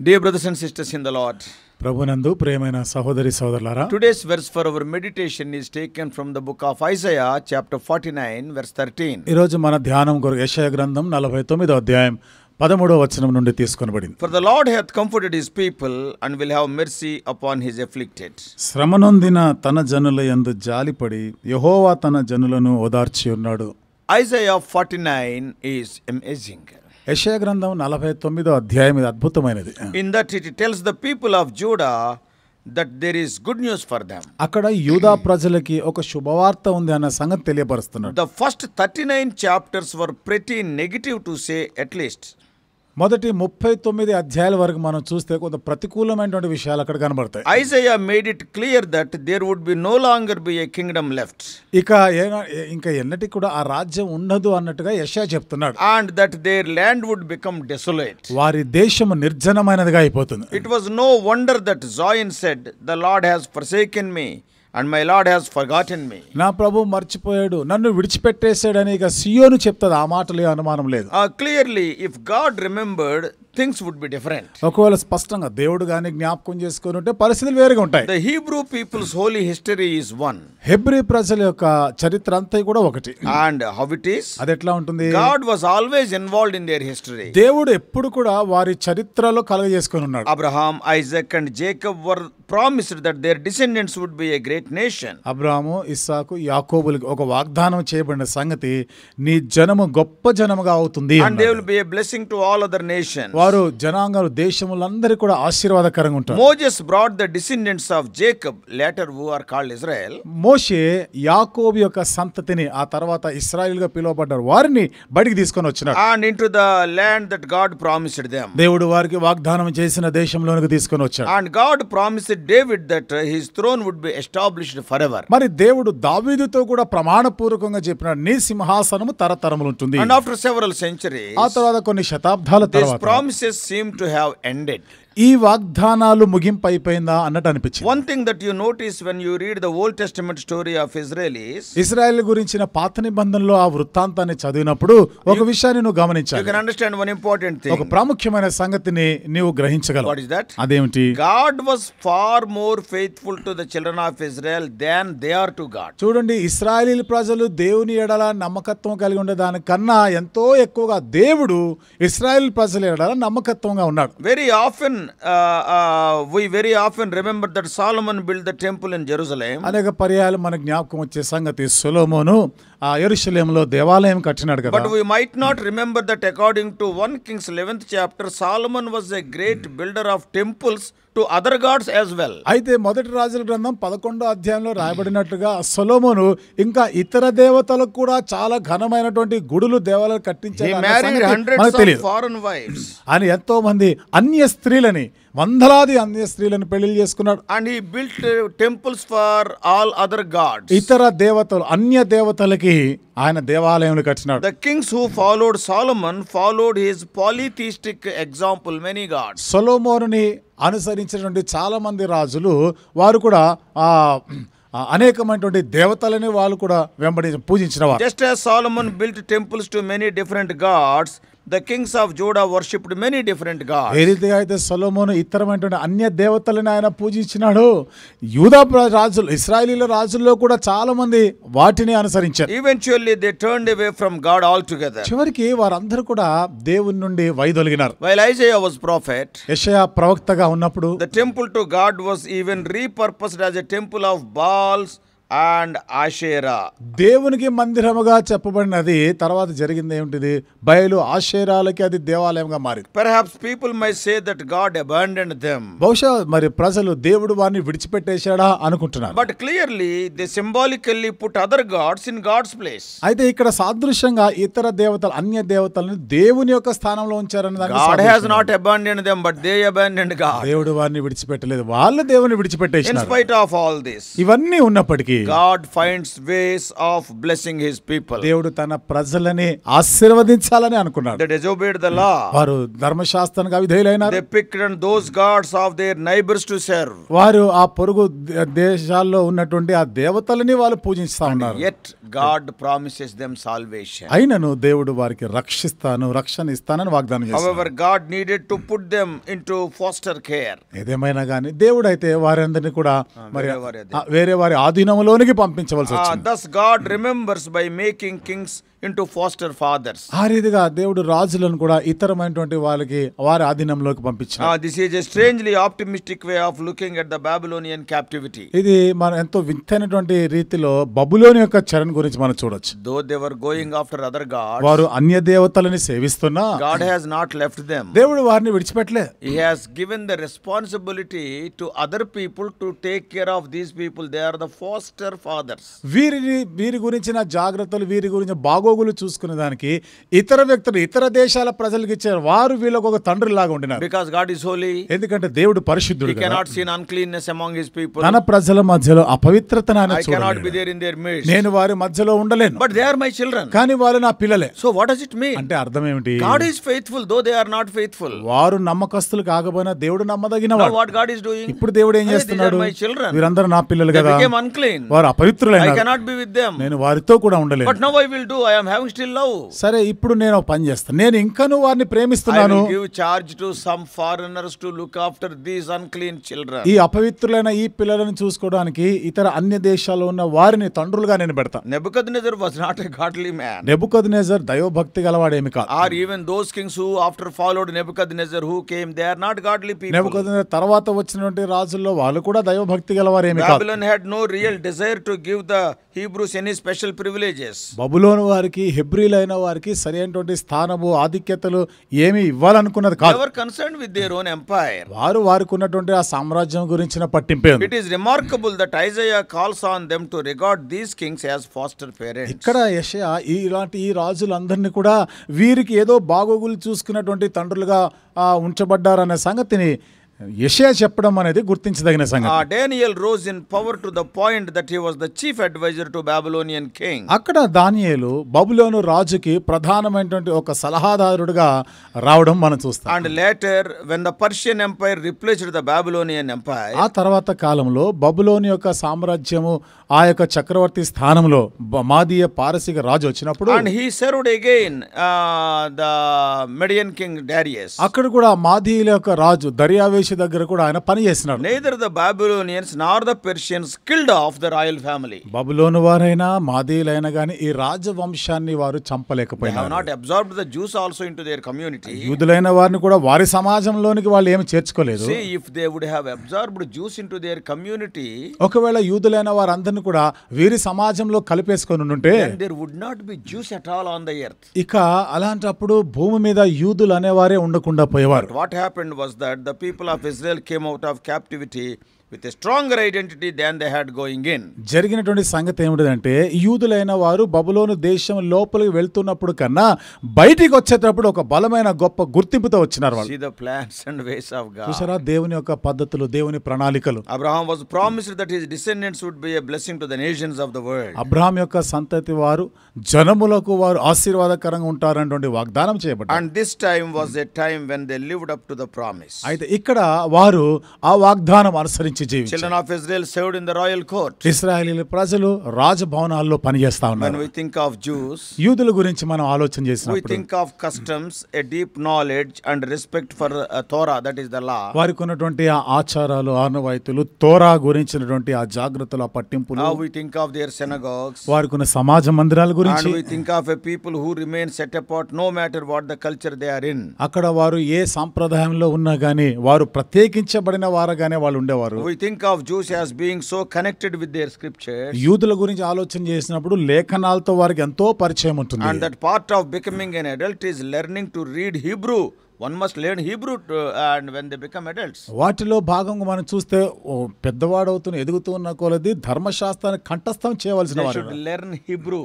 Dear brothers and sisters in the Lord, ప్రభునందు ప్రియమైన సహోదరి సహోదరులారా, today's verse for our meditation is taken from the book of Isaiah, chapter 49, verse 13. ఈ రోజు మన ధ్యానం కొరకు యెషయా గ్రంథం 49వ అధ్యాయం 13వ వచనం నుండి తీసుకొనబడింది. For the Lord hath comforted his people and will have mercy upon his afflicted. శ్రమనొందిన తన జనుల యందు జాలిపడి యెహోవా తన జనులను ఓదార్చి ఉన్నాడు. Isaiah 49 is amazing. యెషయా గ్రంథం 49వ అధ్యాయం ఇది అద్భుతమైనది. In that it tells the people of Judah that there is good news for them. అక్కడ యూదా ప్రజలకి ఒక శుభవార్త ఉంది అన్న సంగతి తెలియపరుస్తున్నాడు. The first 39 chapters were pretty negative to say at least. మొదటి 39 అధ్యాయాల వరకు మనం చూస్తే కొంత ప్రతికూలమైనటువంటి విషయాలు అక్కడ కనబడతాయి. Isaiah made it clear that there would be no longer be a kingdom left. ఇంకా ఎన్నటికి కూడా ఆ రాజ్యం ఉండదు అన్నట్టుగా యెషయా చెప్తున్నాడు. And that their land would become desolate. వారి దేశము నిర్జనమైనదిగా అయిపోతుంది. It was no wonder that Zion said, "The Lord has forsaken me, and my Lord has forgotten me." నా ప్రభు మర్చిపోయాడు, నన్ను విడిచిపెట్టేశాడని ఇక సియోను చెప్తాది. ఆ మాటలే అనుమానం లేదు. Clearly, if God remembered, things would be different. ఒకవేళ స్పష్టంగా దేవుడు గాని జ్ఞాపకం చేసుకొని ఉంటే పరిస్థితులు వేరుగా ఉంటాయి. The Hebrew people's holy history is one. Hebrew ప్రజల యొక్క చరిత్ర అంతా కూడా ఒకటి. And how it is? అది ఎట్లా ఉంటుంది? God was always involved in their history. దేవుడు ఎప్పుడు కూడా వారి చరిత్రలో కలుగజేసుకొని ఉన్నాడు. Abraham, Isaac and Jacob were promised that their descendants would be a great nation. అబ్రాహాము, ఇస్సాకు, యాకోబులకు ఒక వాగ్దానం చేయబడిన సంగతి, నీ జనము గొప్ప జనముగా అవుతుంది. And they will be a blessing to all other nations. వారు జనాంగాలు దేశములందరికీ కూడా ఆశీర్వాదకరంగా ఉంటారు. Moses brought the descendants of Jacob, later who are called Israel. మోషే యాకోబు యొక్క సంతతిని, ఆ తర్వాత ఇశ్రాయేలుగా పిలువబడ్డారు, వారిని బడికి తీసుకొని వచ్చినాడు. And into the land that God promised them. దేవుడు వారికి వాగ్దానం చేసిన దేశంలోనికి తీసుకొని వచ్చాడు. And God promised David that his throne would be established forever. మరి దేవుడు దావీదుతో కూడా ప్రమాణపూర్వకంగా చెప్పినాడు, నీ సింహాసనము తరతరములు ఉంటుంది. And after several centuries, ఆ తర్వాత కొన్ని శతాబ్దాల these తర్వాత promises seem to have ended. ఈ వాగ్దానాలు ముగింపు అయిపోయిందా అన్నట్టు అనిపించింది. One thing that you notice when you read the Old Testament story of Israelis, ఇశ్రాయేలు గురించిన పాత నిబంధనలో ఆ వృత్తాంతాన్ని చదివినప్పుడు ఒక విషయాన్ని నువ్వు గమనించాలి. you can understand one important thing. ఒక ప్రాముఖ్యమైన సంగతిని నీవు గ్రహించగలవు. What is that? అదేమిటి? God was far more faithful to the children of Israel than they are to God. చూడండి, ఇశ్రాయేలు ప్రజలు దేవుని ఎడల నమ్మకత్వం కలిగి ఉండే దానికన్నా ఎంతో ఎక్కువగా దేవుడు ఇశ్రాయేలు ప్రజల ఎడల నమ్మకత్వంగా ఉన్నాడు. We very often remember that Solomon built the temple in Jerusalem. అనేక పర్యాయాలు మన జ్ఞాపకం వచ్చే సంగతి, సొలొమోను ఆ యెరూషలేములో దేవాలయం కట్టినాడు కదా. But we might not remember that according to 1 Kings 11th chapter, Solomon was a great builder of temples to other gods as well. అయితే మొదటి రాజుల గ్రంథం 11వ అధ్యాయంలో రాయబడినట్టుగా సొలొమోను ఇంకా ఇతర దేవతలకు కూడా చాలా ఘనమైనటువంటి గుడులు, దేవాలయాలు కట్టించాడు. He married hundreds of foreign wives. అని ఎంతో మంది అన్య స్త్రీలని, వందలాది అన్య స్త్రీలను పెళ్లి చేసుకున్నాడు. And he built temples for all other gods. ఇతర దేవతలు, అన్య దేవతలకి ఆయన దేవాలయములు కట్టినాడు. The kings who followed Solomon followed his polytheistic example, many gods. సొలొమోనుని అనుసరించినటువంటి చాలా మంది రాజులు వారు కూడా అనేకమైనటువంటి దేవతలని వాళ్ళు కూడా పూజించిన వారు. Just as Solomon built temples to many different gods, the kings of Judah worshipped many different gods. ఏ రీతిగా అయితే సొలొమోను ఇతరమైనటువంటి అన్య దేవతలను ఆయన పూజించినాడు, యూదా రాజులు, ఇశ్రాయేలీల రాజుల్లో కూడా చాలా మంది వాటిని అనుసరించారు. Eventually they turned away from God altogether. చివరికి వారందరూ కూడా దేవుని నుండి వైదొలిగినారు. While Isaiah was prophet, యెషయా ప్రవక్తగా ఉన్నప్పుడు the temple to God was even repurposed as a temple of Baals and Asherah. దేవునికి మందిరముగా చెప్పబడినది తర్వాత జరిగింది ఏమిటిది? బయలు, ఆషేరాలకి అది దేవాలయంగా మారింది. Perhaps people might say that God abandoned them. బహుశా మరి ప్రజలు దేవుడు వారిని విడిచిపెట్టేశాడా అనుకుంటున్నారు. But clearly they symbolically put other gods in God's place. అయితే ఇక్కడ సాదృశ్యంగా ఇతర దేవతలు, అన్య దేవతలను దేవుని యొక్క స్థానంలో ఉంచారని దాన్ని God has not abandoned them, but they abandoned God. దేవుడు వారిని విడిచిపెట్టలేదు, వాళ్ళు దేవుని In విడిచిపెట్టేశారు. spite of all this, ఇవన్నీ ఉన్నప్పటికీ God finds ways of blessing his people. దేవుడు తన ప్రజలని ఆశీర్వదించాలని అనుకున్నాడు. They disobeyed the law. వారు ధర్మశాస్త్రానికి అవిధేయులైనారు. They picked on those gods of their neighbors to serve. వారు ఆ పొరుగు దేశాల్లో ఉన్నటువంటి ఆ దేవతలని వాళ్ళు పూజిస్తా ఉన్నారు. Yet God promises them salvation. అయినను దేవుడు వారికి రక్షణ ఇస్తానని వాగ్దానం చేశాడు. However, God needed to put them into foster care. ఏదేమైనా గానీ దేవుడు అయితే వారందరినీ కూడా మరి వేరే వారి ఆధీనంలోనికి పంపించవలసి వచ్చింది. Thus God remembers by making kings into foster fathers. ఆ రీతిగా దేవుడు రాజులను కూడా ఇతరమైనటువంటి వాళ్ళకి వారి ఆధీనంలోకి పంపించాడు. This is a strangely optimistic way of looking at the Babylonian captivity. ఇది మనం ఎంతో వింతైనటువంటి రీతిలో బబులోను యొక్క చెరను గురించి మనం చూడొచ్చు. Though they were going after other gods, వారు అన్య దేవతలని సేవిస్తున్నా God has not left them. దేవుడు వారిని విడిచిపెట్టలే. He has given the responsibility to other people to take care of these people. They are the foster fathers. వీరి గురించిన జాగ్రత్తలు, వీరి గురించి బాగోగులు చూసుకునే దానికి ఇతర వ్యక్తులు, ఇతర దేశాల ప్రజలకు ఇచ్చారు. వారు వీళ్ళకు ఒక తండ్రిలాగా ఉండినారు. Because God is holy. ఎందుకంటే దేవుడు పరిశుద్ధుడు. He cannot see uncleanness among his people. తన ప్రజల మధ్యలో అపవిత్రతను ఆయన చూడలేడు. I cannot be there in their midst. నేను వారి మధ్యలో ఉండలేను. But they are my children. కానీ వారు నా పిల్లలే. So what does it mean? అంటే అర్థం ఏమిటి? God is faithful though they are not faithful. వారు నమ్మకస్తులు కాకపోయినా దేవుడు నమ్మదగినవాడు. Now what God is doing? ఇప్పుడు దేవుడు ఏం చేస్తున్నాడు? వీరందరూ నా పిల్లలు కదా. They became unclean. వారు అపవిత్రులైనారు. I cannot be with them. నేను వారితో కూడా ఉండలేను. But now I will do. I am having still love. సరే, ఇప్పుడు నేను ఒక పని చేస్తాను. నేను ఇంకాను వారిని I ప్రేమిస్తున్నాను. will give charge to some foreigners to look after these unclean children. ఈ అపవిత్రులైన ఈ పిల్లలను చూసుకోవడానికి ఇతర అన్య దేశాల్లో ఉన్న వారిని తండ్రులుగా నేను పెడతా. Nebuchadnezzar was not a godly man. Nebuchadnezzar దైవభక్తి గలవాడేమి కాదు. Or even those kings who after followed Nebuchadnezzar who came, they are not godly people. Nebuchadnezzar తర్వాత వచ్చినటువంటి రాజుల్లో వాళ్ళు కూడా దైవభక్తి గలవారేమి కాదు. Babylon had no real desire to give the Hebrews any special privileges. బబులోను వారికి, హెబ్రీలైన వారికి సరైనటువంటి స్థానము, ఆధిక్యతలు ఏమి ఇవ్వాలనుకున్నది కాదు. They were concerned with their own empire. వారికి ఉన్నటువంటి ఆ సామ్రాజ్యం గురించిన పట్టింపే ఉంది. It is remarkable that Isaiah calls on them to regard these kings as foster parents. ఇక్కడ యెషయా ఇలాంటి ఈ రాజులందరినీ కూడా వీరికి ఏదో బాగోగులు చూసుకున్నటువంటి తండ్రులుగా ఉంచబడ్డారనే సంగతిని యెషయా చెప్పడం అనేది గుర్తించదగిన సంగతి. Daniel rose in power to the point that he was the chief advisor to Babylonian king. అక్కడ దానియేలు బబులోను రాజుకి ప్రధానమైనటువంటి ఒక సలహాదారుడుగా రావడం మనం చూస్తాం. And later when the Persian empire replaced the Babylonian empire, ఆ తర్వాత కాలంలో బబులోను యొక్క సామ్రాజ్యము ఆ యొక్క చక్రవర్తి స్థానంలో మాదీయ పారసీక రాజు వచ్చినప్పుడు, and he served again the Median king Darius. అక్కడ కూడా మాదీయుల యొక్క రాజు దర్యావేషు దగ్గర కూడా ఆయన పని చేస్తున్నాడు. Neither the Babylonians nor the Persians killed off the royal family. బబులోను వారైనా మాదీయులైనా గాని ఈ రాజవంశాన్ని వారు చంపలేకపోయినారు. They have not absorbed the Jews also into their community. యూదులైన వారిని కూడా వారి సమాజంలోనికి వాళ్ళు ఏమి చేర్చుకోలేదు. See, if they would have absorbed Jews into their community, ఒకవేళ యూదులైన వారందరిని కూడా వీరి సమాజంలో కలిపేసుకొని ఉంటే, then there would not be Jews at all on the earth. ఇక అలాంటప్పుడు భూమి మీద యూదులు అనేవారే ఉండకుండా పోయేవారు. What happened was that the people of Israel came out of captivity with a stronger identity than they had going in. జరిగినటువంటి సంగతి ఏమిటంటే, యూదులైన వారు బబులోను దేశం లోపలికి వెళ్తున్నప్పుడు కన్నా బయటికి వచ్చేటప్పుడు ఒక బలమైన గొప్ప గుర్తింపుతో వచ్చినారు వాళ్ళు. See the plans and ways of God. చూసారా దేవుని యొక్క పద్ధతులు, దేవుని ప్రణాళికలు. Abraham was promised that his descendants would be a blessing to the nations of the world. Abraham యొక్క సంతతి వారు జనములకు వారు ఆశీర్వాదకరంగా ఉంటారనేటువంటి వాగ్దానం చేయబడ్డారు. And this time was a time when they lived up to the promise. అయితే ఇక్కడ వారు ఆ వాగ్దానం అనుసరించి జీవించారు. Children of Israel served in the royal court. ఇశ్రాయేలీల ప్రజలు రాజభవనాల్లో పనిచేస్తా When ఉన్నారు. we think of Jews, యూదుల గురించి మనం ఆలోచన we చేసినప్పుడు think of customs, a deep knowledge and respect for Torah, that is the law. వారికి ఉన్నటువంటి ఆ ఆచారాలు, ఆనవాయితీలు, తోరా గురించినటువంటి ఆ జాగ్రత్తలు, ఆ పట్టింపులు, Now we think of their synagogues. వారికి ఉన్న సమాజ మందిరాల గురించి, And we think of a people who remain set apart no matter what the culture they are in. అక్కడ వారు ఏ సాంప్రదాయంలో ఉన్నా గానీ వారు ప్రత్యేకించబడిన వారుగానే వాళ్ళు ఉండేవారు. We think of Jews as being so connected with their scriptures. యూదుల గురించి ఆలోచన చేసినప్పుడు లేఖనాలతో వారికి ఎంతో పరిచయం ఉంటుంది. And that part of becoming an adult is learning to read Hebrew one must learn Hebrew and when they become adults. వాటిలో భాగంగా మనం చూస్తే పెద్దవాడవుతున్న ఎదుగుతూ ఉన్న కొలది ధర్మశాస్త్రాన్ని కంఠస్థం చేయవలసిన They వారు should learn Hebrew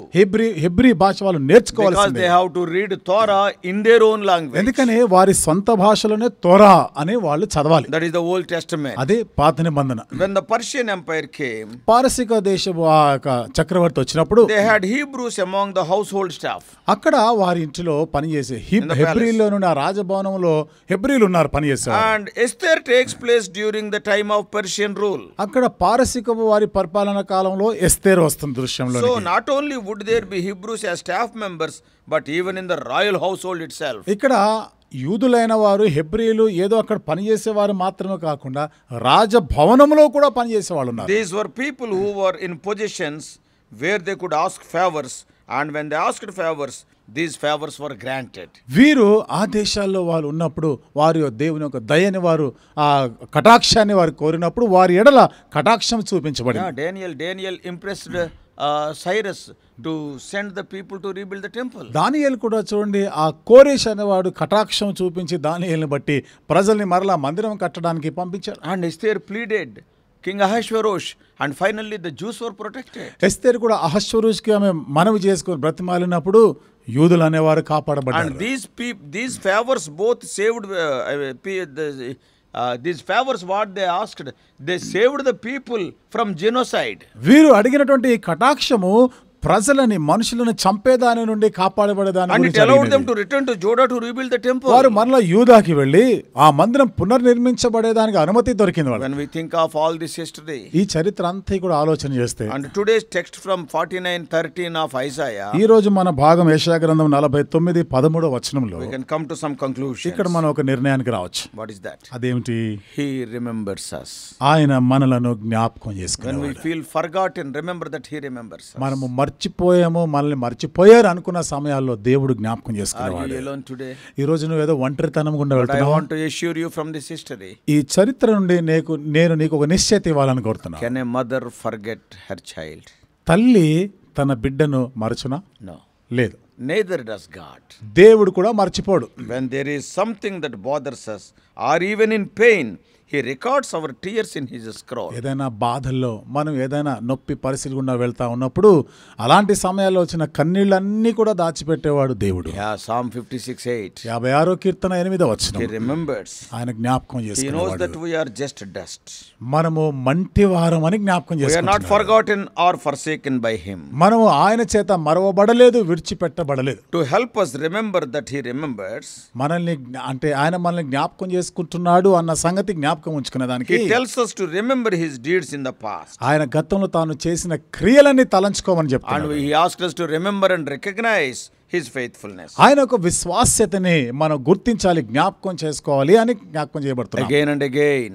హెబ్రీ భాష వాళ్ళు because నేర్చుకోవాల్సిందే. they have to read Torah in their own language. ఎందుకని వారి సొంత భాషలోనే తోరా అని వాళ్ళు చదవాలి. That is the Old Testament. అదే పాత నిబంధన. When the Persian Empire came, పారసిక దేశపు ఆ యొక్క చక్రవర్తి వచ్చినప్పుడు they had Hebrews among the household staff. అక్కడ వారి ఇంటిలో పనిచేసే the palace. హెబ్రీలో నుండి ఆ రాజభవనంలో హెబ్రీలు ఉన్నారు పనిచేసేవారు. And Esther takes place during the time of Persian rule. అక్కడ పారసికపు వారి పరిపాలన కాలంలో ఎస్తేరు వస్తుంది దృశ్యంలో. So not only would there be Hebrews as staff members, but even in the royal household itself. ఇక్కడ యూదులైన వారు హెబ్రీలు ఏదో అక్కడ పనిచేసేవారు మాత్రమే కాకుండా రాజభవనంలో కూడా పనిచేసేవాళ్ళు ఉన్నారు. These were people who were in positions where they could ask favors, and when they asked favors, these favors were granted. వీరు ఆ దేశాల్లో వాళ్ళు ఉన్నప్పుడు వారి దేవుని యొక్క దయని వారు ఆ కటాక్షాన్ని వారు కోరినప్పుడు వారి ఎడల కటాక్షం చూపించబడింది. Yeah, Daniel impressed Cyrus to send the people to rebuild the temple. దానియేలు కూడా చూడండి, ఆ కోరేష్ అనేవాడు కటాక్షం చూపించి దానియేలుని బట్టి ప్రజల్ని మరలా మందిరం కట్టడానికి పంపించారు. And Esther pleaded King Ahasuerus, and finally the Jews were protected. ఎస్తేరు కూడా అహష్వరోషుకి ఆమె మనవి చేసుకుని బ్రతిమాలినప్పుడు యూదులు అనేవారు కాపాడబడ్డారు. And these favors both saved these favors what they asked, they saved the people from genocide. వీరు అడిగినటువంటి ఈ కటాక్షము ప్రజలని మనుషులను చంపేదాని నుండి కాపాడబడేదాని And it గురించి allowed them అడిగినది. to return to Judah to rebuild the temple. వారు మరలా యూదాకి వెళ్ళి ఆ మందిరం పునర్నిర్మించబడేదానికి అనుమతి దొరికింది వాళ్ళు. When we think of all this history, ఈ చరిత్ర అంతా కూడా ఆలోచన చేస్తే and today's text from 49:13 of Isaiah, ఈ రోజు మన భాగం యెషయా గ్రంథం 49:13 వచనంలో we can come to some conclusions. ఇక్కడ మనం ఒక నిర్ణయానికి రావచ్చు. What is that? అదేమిటి? He remembers us. ఆయన మనలను జ్ఞాపకం When we చేసుకునేవాడు. feel forgotten, remember that he remembers us. మనము మర్చిపోయాము, మనల్ని మర్చిపోయారు అనుకున్న సమయాల్లో దేవుడు జ్ఞాపకం Are you చేసుకునేవాడు. alone today? ఈ రోజు నువ్వు ఏదో ఒంటరితనం గుండా But I వెళ్తున్నావా? want to assure you from this history. ఈ చరిత్ర నుండి నేను నీకు ఒక నిశ్చయిత ఇవ్వాలని కోరుతున్నా. Can a mother forget her child? తల్లి తన బిడ్డను మరచునా? No. లేదు. Neither does God. దేవుడు కూడా మర్చిపోడు. When there is something that bothers us, or even in pain, He records our tears in His scroll. ఏదైనా బాధల్లో మనం ఏదైనా నొప్పి పరిస్థితి గుండా వెళ్తా ఉన్నప్పుడు అలాంటి సమయాల్లో వచ్చిన కన్నీళ్ళన్నీ కూడా దాచిపెట్టేవాడు దేవుడు. Yeah, Psalm 56:8. 56వ కీర్తన 8వ వచనం. He remembers. ఆయన జ్ఞాపకం He knows చేసుకునేవాడు. that we are just dust. మనము మంటివారం అని జ్ఞాపకం We are not చేసుకుంటున్నాడు. forgotten or forsaken by Him. మనము ఆయన చేత మరవబడలేదు, విడిచిపెట్టబడలేదు. To help us remember that He remembers, మనల్ని అంటే ఆయన మనల్ని జ్ఞాపకం చేసుకుంటున్నాడు అన్న సంగతి జ్ఞాపకం ఉంచుకునే దానికి He tells us to remember His deeds in the past. ఆయన గతంలో తాను చేసిన క్రియలన్నీ తలంచుకోమని And చెప్తున్నాడు. He asks us to remember and recognize His faithfulness. ఆయన ఒక విశ్వాస్యతని మనం గుర్తించాలి, జ్ఞాపకం చేసుకోవాలి అని జ్ఞాపకం చేయబడుతున్నాం. Again and again.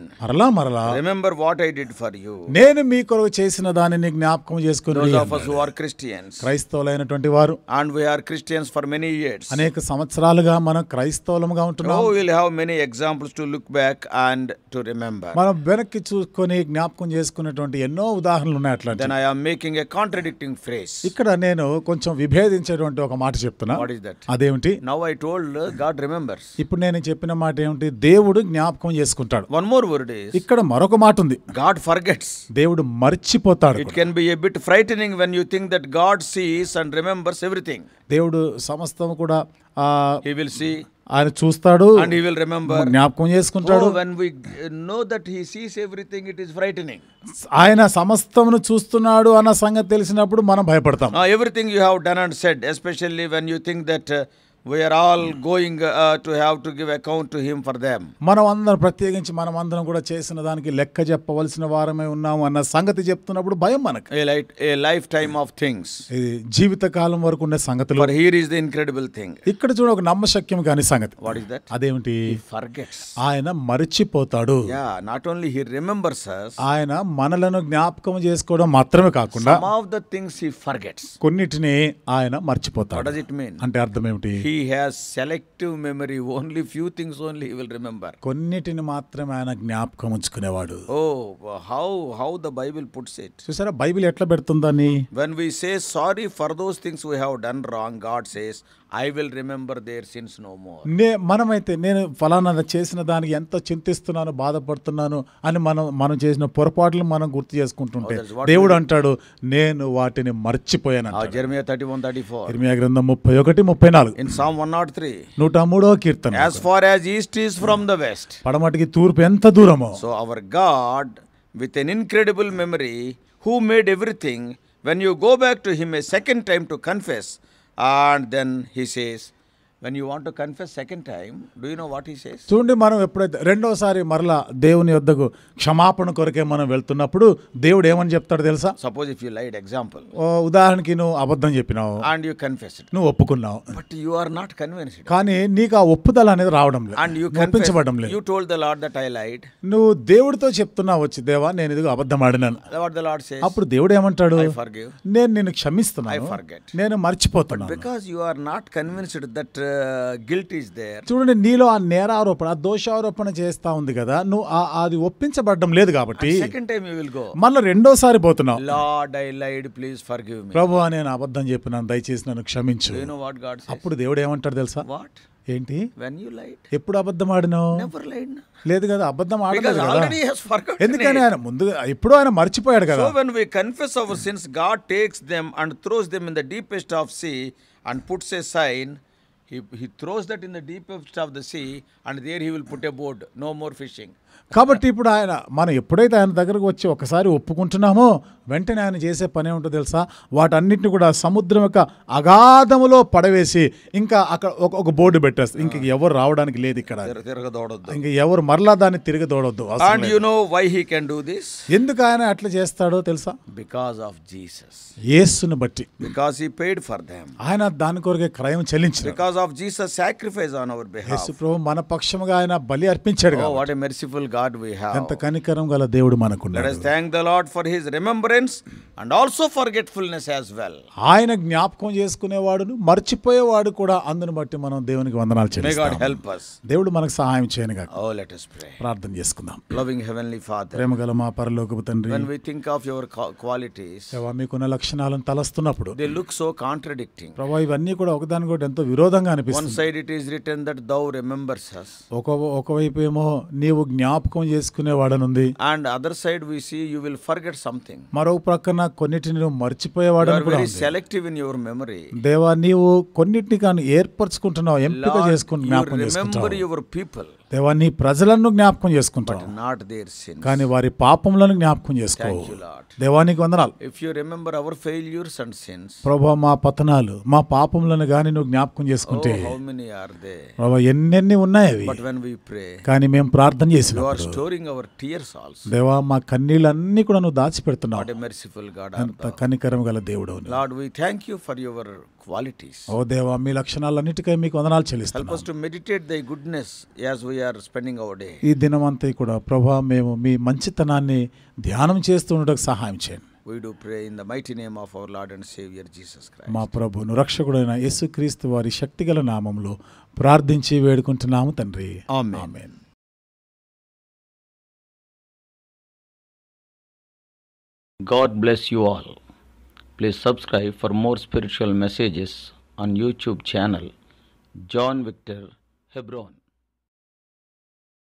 మరలా Remember what I did for you. నేను మీ కొరకు చేసిన దానిని జ్ఞాపకం చేసుకుని Those of us who are Christians, క్రైస్తవులైనటువంటి వారు and we are Christians for many years, అనేక సంవత్సరాలుగా మనం క్రైస్తవులుగా ఉంటున్నాం. we will have many examples to look back and to remember. మనం వెనక్కి చూసుకొని జ్ఞాపకం చేసుకునేటువంటి ఎన్నో ఉదాహరణలు ఉన్నాయి. అట్లాంటి Then I am making a contradicting phrase. ఇక్కడ నేను కొంచెం విభేదించేటువంటి ఒక మాట చెప్తున్నా. What is that? అదేమిటి? Now I told God remembers. ఇప్పుడు నేను చెప్పిన మాట ఏమిటి? దేవుడు జ్ఞాపకం చేసుకుంటాడు. One more word is ఇక్కడ మరొక మాట ఉంది. God forgets. దేవుడు మర్చిపోతాడు. It can be a bit frightening when you think that God sees and remembers everything. దేవుడు సమస్తం కూడా He will see ఆయన చూస్తాడు, and He will remember. జ్ఞాపకం చేసుకుంటాడు. Oh, when we know that He sees everything, it is frightening. ఆయన సమస్తమును చూస్తున్నాడు అన్న సంగతి తెలిసినప్పుడు మనం భయపడతాం. Everything you have done and said, especially when you think that we are all going to have to give account to Him for them. మనం అందరం ప్రత్యేకించి మనం అందరం కూడా చేసిన దానికి లెక్క చెప్పవలసిన వారమే ఉన్నాము అన్న సంగతి చెప్తున్నప్పుడు భయం మనకు. A lifetime of things. ఇది జీవితకాలం వరకు ఉన్న సంగతులు. For here is the incredible thing. ఇక్కడ చూడ ఒక నమ్మశక్యం కాని సంగతి. What is that? అదేమిటి? He forgets. ఆయన మరిచిపోతాడు. Yeah, not only He remembers us, ఆయన మనలను జ్ఞాపకం చేసుకోవడం మాత్రమే కాకుండా some of the things He forgets. కొన్నిటిని ఆయన What మర్చిపోతాడు. does it mean? అంటే అర్థం ఏమిటి? He He has selective memory. Only few things only he will remember. కొన్నిటిని మాత్రమే ఆయన జ్ఞాపకం ఉంచుకునేవాడు. Oh, how the Bible puts it. చూసారా బైబిల్ ఎట్లా పెడుతుందని? When we say sorry for those things we have done wrong, God says, I will remember their sins no more. మనమైతే నేను ఫలానా చేసిన దానికి ఎంత చింతిస్తున్నాను, బాధపడుతున్నాను అని మనం చేసిన పొరపాట్లు మనం గుర్తు చేసుకుంటుంటే దేవుడు అంటాడు నేను వాటిని మర్చిపోయాను. Jeremiah 31:34. ఇర్మియా గ్రంథం 31:34. In Psalm 103. 103వ Keerthana. As far as east is from the west. పడమటికి తూర్పు ఎంత దూరమో. So our God, with an incredible memory, who made everything, when you go back to him a second time to confess, and then he says, when you want to confess second time, do you know what he says? చూడండి, మనం ఎప్పుడైతే రెండోసారి మరలా దేవుని యొద్దకు క్షమాపణ కొరకే మనం వెళ్తున్నప్పుడు దేవుడు ఏమని చెప్తాడు తెలుసా? Suppose if you lied, example. ఉదాహరణకి నువ్వు అబద్ధం చెప్పినావు and you confessed, నువ్వు ఒప్పుకున్నావు, but you are not convinced, కానీ నీకు ఆ ఒప్పుదల అనేది రావడం లేదు, and you ఒప్పించబడడం లేదు. you told the Lord that I lied. నువ్వు దేవుడితో చెప్తున్నావు వచ్చి, దేవా నేను ఇదిగో అబద్ధం ఆడినాను. What the Lord says? అప్పుడు దేవుడు ఏమంటాడు? I forgive. నేను నిన్ను క్షమిస్తున్నాను, I forget. నేను మర్చిపోతున్నాను. Because you are not convinced that guilt is there. చూడండి, నీలో ఆ నేరారోపణ, ఆ దోషారోపణ చేస్తా ఉంది కదా, నువ్వు అది ఒప్పించబడడం లేదు కాబట్టి second time you will go, మళ్ళీ రెండోసారి పోతున్నావు. Lord I lied, please forgive me. ప్రభువా నేను అబద్ధం చెప్పినాను, దయచేసి నన్ను క్షమించు. Do you know what God says? అప్పుడు దేవుడు ఏమంటాడు తెలుసా? What? ఏంటి? When you lied. ఎప్పుడు అబద్ధం ఆడినావు? Never lied. లేదు కదా, అబద్ధం Because ఆడలేదు కదా. already he has forgotten. ఎందుకని ఆయన ముందుగా ఎప్పుడూ ఆయన మర్చిపోయాడు కదా. So when we confess our sins, God takes them and throws them in the deepest of sea and puts a sign. He throws that in the deepest of the sea, and there he will put a board, no more fishing. కాబట్టి ఇప్పుడు మనం ఎప్పుడైతే ఆయన దగ్గరకు వచ్చి ఒకసారి ఒప్పుకుంటున్నామో వెంటనే ఆయన చేసే పని ఏమిటో తెలుసా? వాటన్నిటిని కూడా సముద్రం యొక్క అగాధములో పడవేసి ఇంకా అక్కడ ఒక బోర్డు పెట్టేస్తారు. ఇంక ఎవరు రావడానికి లేదు ఇక్కడ, ఇంక ఎవరు మరలా దాన్ని తిరిగి దోడొద్దు. And you know why he can do this? ఎందుకు ఆయన అట్లా చేస్తాడో తెలుసా? Because of Jesus. యేసుని బట్టి. Because he paid for them. ఆయన దాని కొరకే క్రయం చెల్లించాడు. Because of Jesus' sacrifice on our behalf. యేసు ప్రభు మన పక్షముగా ఆయన బలి అర్పించాడు. Oh, what a merciful God we have. ఎంత కనికరం గల దేవుడు మనకున్నాడు. Let us thank the Lord for his remembrance and also forgetfulness as well. ఆయన జ్ఞాపకం చేసుకునేవాడును మర్చిపోయేవాడు కూడా, అందును బట్టి మనం దేవునికి వందనాలు చెల్లిస్తాం. May God help us. దేవుడు మనకు సహాయం చేయను గాక. Oh, let us pray. ప్రార్థన చేసుకుందాం. Loving heavenly Father, ప్రేమగల మా పరలోకపు తండ్రి, when we think of your qualities, దేవా మీకున్న లక్షణాలను తలస్తున్నప్పుడు they look so contradicting. ప్రభువా ఇవన్నీ కూడా ఒకదానికొకటి ఎంతో విరోధంగా One అనిపిస్తుంది. side it is written that thou remembers us, ఒకవైపు ఏమో నీవు జ్ఞాపకం చేసుకునేవాడనుంది, and other side we see you will forget something. మరో ప్రక్కన కొన్నిటిని నువ్వు You మర్చిపోయేవాడని are కూడా very ఉంది. selective in your memory. దేవా నీవు కొన్నిటిని కానీ ఏర్పరచుకుంటున్నావు, ఎంపిక Lord, చేసుకుని you జ్ఞాపకం remember చేసుకుంటావు. your people, దేవా నీ ప్రజలను జ్ఞాపకం చేసుకుంటావు, not their sins. కానీ వారి పాపములను జ్ఞాపకం చేసుకోవు. Thank you, Lord. దేవానికి వందనాలు. If you remember our failures and sins, ప్రభా మా పతనాలు మా పాపములను గాని నువ్వు జ్ఞాపకం చేసుకుంటే, oh, how many are they? ప్రభా ఎన్నెన్ని ఉన్నాయి అవి. But when we pray, కానీ మేము ప్రార్థన you are చేసినప్పుడు storing our tears also. దేవా మా కన్నీళ్ళన్నీ కూడా నువ్వు దాచిపెడుతున్నావు. What a merciful God art అంత thou. కనికరం గల దేవుడు. Lord, we thank you for your qualities. ఓ దేవా మీ లక్షణాలన్నిటికై మీకు వందనాలు Help చెల్లిస్తున్నాం. us to meditate thy goodness as we are spending our day. ఈ దినమంతా కూడా ప్రభా మేము మీ మంచితనాన్ని ధ్యానం చేస్తూ ఉండటకు సహాయం చేయండి. We do pray in the mighty name of our Lord and Savior Jesus Christ. మా ప్రభువును రక్షకుడైన యేసుక్రీస్తు వారి శక్తిగల నామములో ప్రార్థించి వేడుకుంటున్నాము తండ్రి. Amen. Amen. God bless you all. Please subscribe for more spiritual messages on YouTube channel John Victor Hebron.